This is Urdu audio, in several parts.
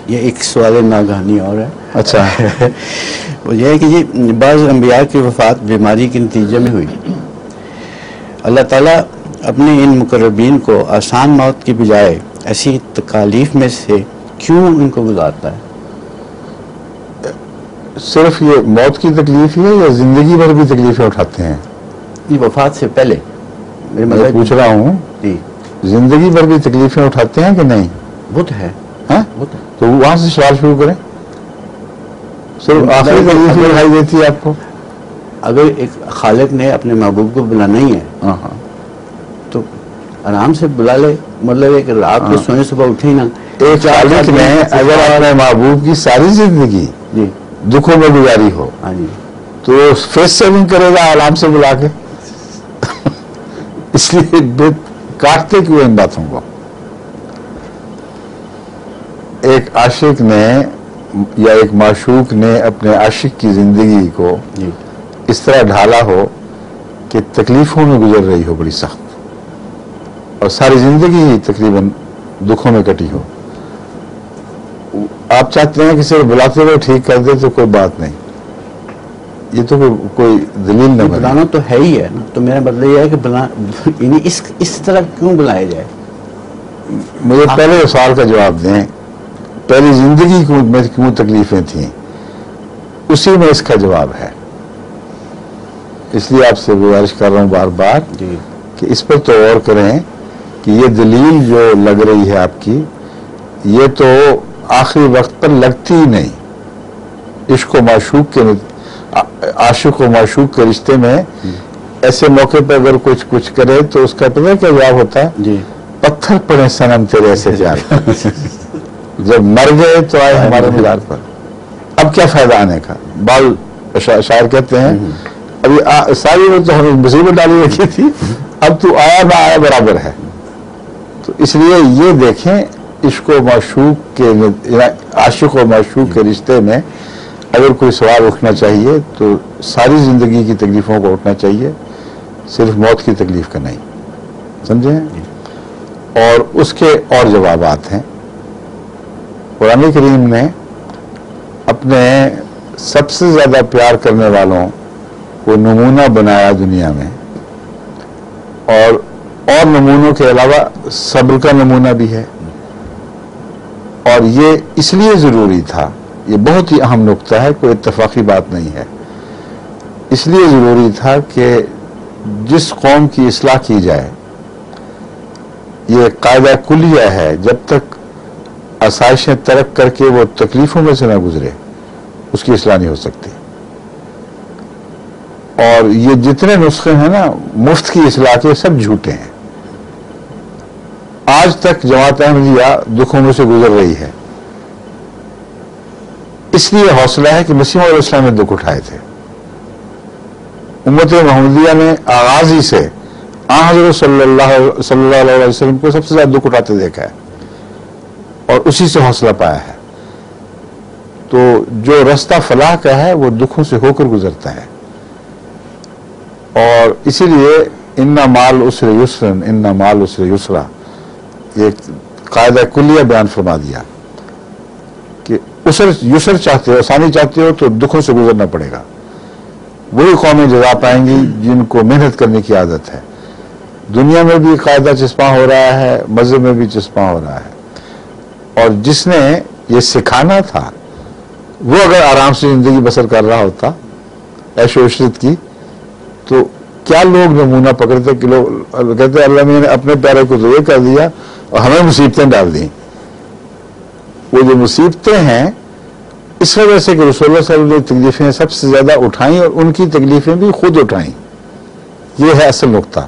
یہ ایک سوال ناگہانی اور ہے. اچھا. وہ یہ ہے کہ جی بعض انبیاء کی وفات بیماری کے نتیجے میں ہوئی. اللہ تعالیٰ اپنے ان مقربین کو آسان موت کی بجائے ایسی تکالیف میں سے کیوں ان کو گزارتا ہے؟ صرف یہ موت کی تکلیف ہے یا زندگی بھر بھی تکلیفیں اٹھاتے ہیں؟ یہ وفات سے پہلے میں پوچھ رہا ہوں جی زندگی بھر بھی تکلیفیں اٹھاتے ہیں کہ نہیں؟ وہ تو ہے. تو وہاں سے سوال شروع کریں. صرف آخری تکلیف دکھائی دیتی ہے آپ کو؟ اگر ایک خالق نے اپنے محبوب کو بلانا ہی ہے تو آرام سے بلا لے. مطلب ایک رات کو سوئے صبح اٹھے نا. ایک خالق نے اگر اپنے محبوب کی ساری زندگی دکھوں میں گزاری ہو تو فیس سیونگ کرے گا آرام سے بلا کے. اس لیے کاٹتے کیوں ان باتوں کو؟ ایک عاشق نے یا ایک معشوق نے اپنے عاشق کی زندگی کو اس طرح ڈھالا ہو کہ تکلیفوں میں گزر رہی ہو بڑی سخت اور ساری زندگی ہی تقریباً دکھوں میں کٹی ہو. آپ چاہتے ہیں کہ صرف بلاتے ہوئے ٹھیک کر دے تو کوئی بات نہیں. یہ تو کوئی دلیل نہ بلانا تو ہے ہی ہے نا. تو میرا مطلب یہ ہے کہ اس طرح کیوں بلایا جائے؟ مجھے پہلے سوال کا جواب دیں. پہلی زندگی میں کیوں تکلیفیں تھیں اسی میں اس کا جواب ہے. اس لیے آپ سے گزارش کر رہا ہوں بار بار کہ اس پر تو غور کریں کہ یہ دلیل جو لگ رہی ہے آپ کی یہ تو آخری وقت پر لگتی ہی نہیں. عشق و معشوق کے عاشق و معشوق کے رشتے میں ایسے موقع پہ اگر کچھ کرے تو اس کا پتہ کیا جواب ہوتا ہے؟ پتھر پڑے صنم تیرے ایسے جان. جب مر گئے تو آئے ہمارے مزار پر. اب کیا فائدہ آنے کا؟ بال شاعر کہتے ہیں ابھی ساری وہ تو ہمیں مصیبت ڈالی رکھی تھی اب تو آیا نہ آیا برابر ہے. تو اس لیے یہ دیکھیں عشق و معشوق کے عاشق و معشوق کے رشتے میں اگر کوئی سوال اٹھنا چاہیے تو ساری زندگی کی تکلیفوں کو اٹھنا چاہیے, صرف موت کی تکلیف کا نہیں. سمجھیں؟ اور اس کے اور جوابات ہیں. قرآن کریم نے اپنے سب سے زیادہ پیار کرنے والوں کو نمونہ بنایا دنیا میں, اور نمونوں کے علاوہ صبر کا نمونہ بھی ہے. اور یہ اس لیے ضروری تھا, یہ بہت ہی اہم نقطہ ہے, کوئی اتفاقی بات نہیں ہے. اس لیے ضروری تھا کہ جس قوم کی اصلاح کی جائے یہ قاعدہ کلیہ ہے, جب تک آسائشیں ترک کر کے وہ تکلیفوں میں سے نہ گزرے اس کی اصلاح نہیں ہو سکتی. اور یہ جتنے نسخے ہیں نا مفت کی اصلاح کے سب جھوٹے ہیں. آج تک جماعت احمدیہ دکھوں میں سے گزر رہی ہے. اس لیے حوصلہ ہے کہ مسیح علیہ السلام نے دکھ اٹھائے تھے. امت محمدیہ نے آغاز ہی سے حضرت صلی اللہ علیہ وسلم کو سب سے زیادہ دکھ اٹھاتے دیکھا ہے اور اسی سے حوصلہ پایا ہے. تو جو رستہ فلاح کا ہے وہ دکھوں سے ہو کر گزرتا ہے. اور اسی لیے ان مال عسر یسرن ان مال عسر یسرا یہ قاعدہ کلیہ بیان فرما دیا کہ یسر چاہتے ہو, آسانی چاہتے ہو تو دکھوں سے گزرنا پڑے گا. وہی قومیں جزا پائیں گی جن کو محنت کرنے کی عادت ہے. دنیا میں بھی قاعدہ چسپاں ہو رہا ہے, مذہب میں بھی چسپاں ہو رہا ہے. اور جس نے یہ سکھانا تھا وہ اگر آرام سے زندگی بسر کر رہا ہوتا عیش و عشرت کی, تو کیا لوگ نمونہ پکڑتے کہ لوگ کہتے اللہ نے اپنے پیارے کو تو یہ کر دیا اور ہمیں مصیبتیں ڈال دیں. وہ جو مصیبتیں ہیں اس وجہ سے کہ رسول اللہ صلی اللہ علیہ وسلم نے تکلیفیں سب سے زیادہ اٹھائیں اور ان کی تکلیفیں بھی خود اٹھائیں. یہ ہے اصل نقطہ.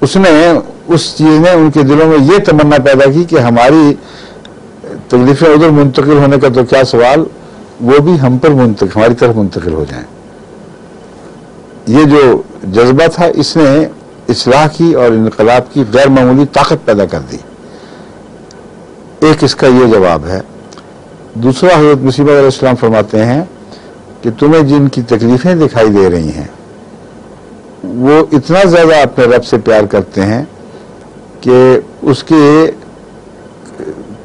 اس چیز نے ان کے دلوں میں یہ تمنا پیدا کی کہ ہماری تکلیفیں ادھر منتقل ہونے کا تو کیا سوال, وہ بھی ہم پر ہماری طرف منتقل ہو جائیں. یہ جو جذبہ تھا اس نے اصلاح کی اور انقلاب کی غیر معمولی طاقت پیدا کر دی. ایک اس کا یہ جواب ہے. دوسرا حضرت مسیح علیہ السلام فرماتے ہیں کہ تمہیں جن کی تکلیفیں دکھائی دے رہی ہیں وہ اتنا زیادہ اپنے رب سے پیار کرتے ہیں کہ اس کے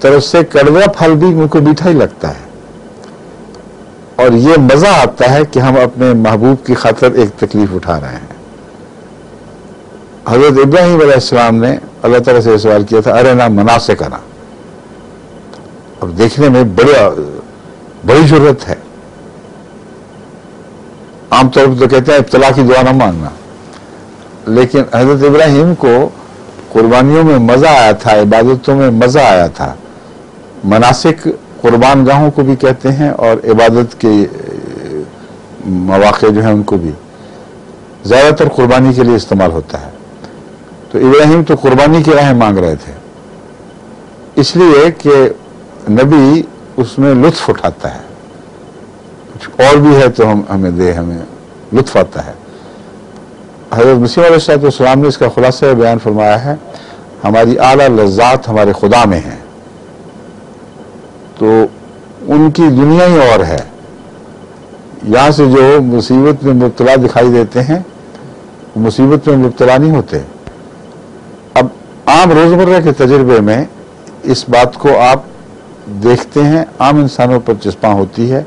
طرف سے کڑوا پھل بھی ان کو میٹھا ہی لگتا ہے، اور یہ مزہ آتا ہے کہ ہم اپنے محبوب کی خاطر ایک تکلیف اٹھا رہے ہیں۔ حضرت ابراہیم علیہ السلام نے اللہ تعالیٰ سے سوال کیا تھا، ارنا مناسکنا، اب دیکھنے میں بڑی ضرورت ہے۔ عام طور پر تو کہتے ہیں ابتلا کی دعا نہ مانگنا، لیکن حضرت ابراہیم کو قربانیوں میں مزہ آیا تھا، عبادتوں میں مزہ آیا تھا۔ مناسک قربان گاہوں کو بھی کہتے ہیں اور عبادت کے مواقع جو ہیں ان کو بھی زیادہ تر قربانی کے لیے استعمال ہوتا ہے۔ تو ابراہیم تو قربانی کی راہیں مانگ رہے تھے، اس لیے کہ نبی اس میں لطف اٹھاتا ہے، کچھ اور بھی ہے تو ہمیں لطف آتا ہے۔ حضرت مسیح علیہ السلام نے اس کا خلاصہ بیان فرمایا ہے، ہماری اعلیٰ لذات ہمارے خدا میں ہیں، تو ان کی دنیا ہی اور ہے۔ یہاں سے جو مصیبت میں مبتلا دکھائی دیتے ہیں وہ مصیبت میں مبتلا نہیں ہوتے۔ اب عام روزمرہ کے تجربے میں اس بات کو آپ دیکھتے ہیں، عام انسانوں پر چسپاں ہوتی ہے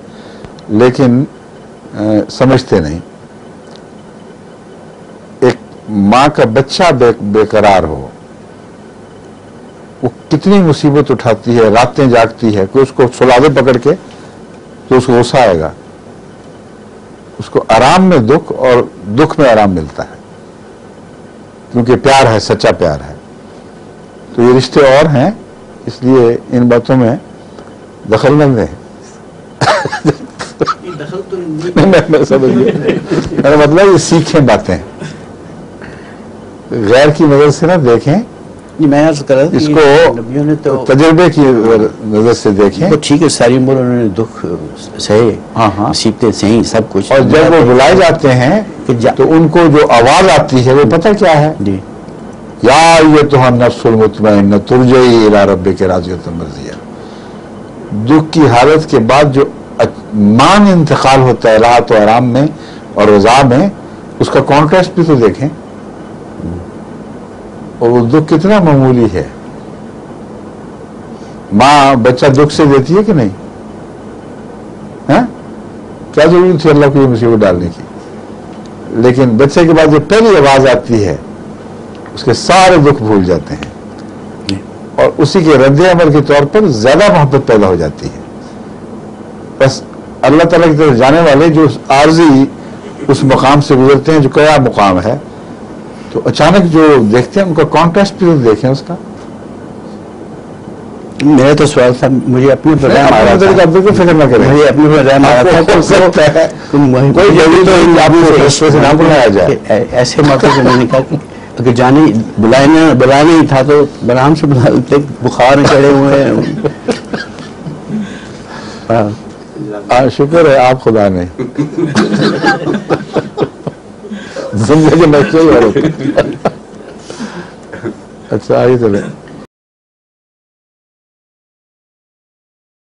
لیکن سمجھتے نہیں۔ ایک ماں کا بچہ بے قرار ہو، وہ کتنی مصیبت اٹھاتی ہے، راتیں جاگتی ہے، کوئی اس کو سلا دے پکڑ کے تو اس کو غصہ آئے گا، اس کو آرام میں دکھ اور دکھ میں آرام ملتا ہے، کیونکہ پیار ہے، سچا پیار ہے۔ تو یہ رشتے اور ہیں، اس لیے ان باتوں میں دخل نہ دیں۔ میں سمجھ گیا، میرا مطلب یہ سیکھیں باتیں، غیر کی نظر سے نہ دیکھیں، میں عرض کر رہا تھا اس کو نبیوں نے تو تجربے کی نظر سے دیکھیں۔ وہ ٹھیک ہے، ساری عمر انہوں نے دکھ سہے، ہاں مصیبتیں سہی، سب کچھ، اور جب وہ بلائے جاتے ہیں تو ان کو جو آواز آتی ہے وہ پتہ کیا ہے؟ جی، یا ایتھا النفس المطمئنہ ترجعی الی ربک راضیۃ مرضیہ۔ دکھ کی حالت کے بعد جو مان انتقال ہوتا ہے راحت و آرام میں اور رضا میں، اس کا کانٹراسٹ بھی تو دیکھیں، اور وہ دکھ کتنا معمولی ہے۔ ماں بچہ دکھ سے دیتی ہے کہ نہیں؟ کیا ضرورت تھی اللہ کو یہ مصیبت ڈالنے کی؟ لیکن بچے کے بعد جو پہلی آواز آتی ہے اس کے سارے دکھ بھول جاتے ہیں، اور اسی کے رد عمل کے طور پر زیادہ محبت پیدا ہو جاتی ہے۔ بس اللہ تعالیٰ کی طرف جانے والے جو عارضی اس مقام سے گزرتے ہیں جو کیا مقام ہے، تو اچانک جو دیکھتے ہیں ان کا کانٹراسٹ بھی دیکھیں اس کا۔ میرا تو سوال تھا، مجھے اپنے پر رحم آ رہا تھا، بالکل فکر نہ کریں، مجھے اپنے پر رحم آ رہا تھا، ہو سکتا ہے کوئی آپ کو رشتے سے نہ بلایا جائے۔ ایسے موقع پہ میں نے کہا کہ اگر بلانا ہی تھا تو برہم سے بلا لیتے، بخار چڑھے ہوئے ہیں۔ شکر ہے آپ خدا نے زندگی میں کوئی اور ہوتا۔ اچھا آئیے چلے۔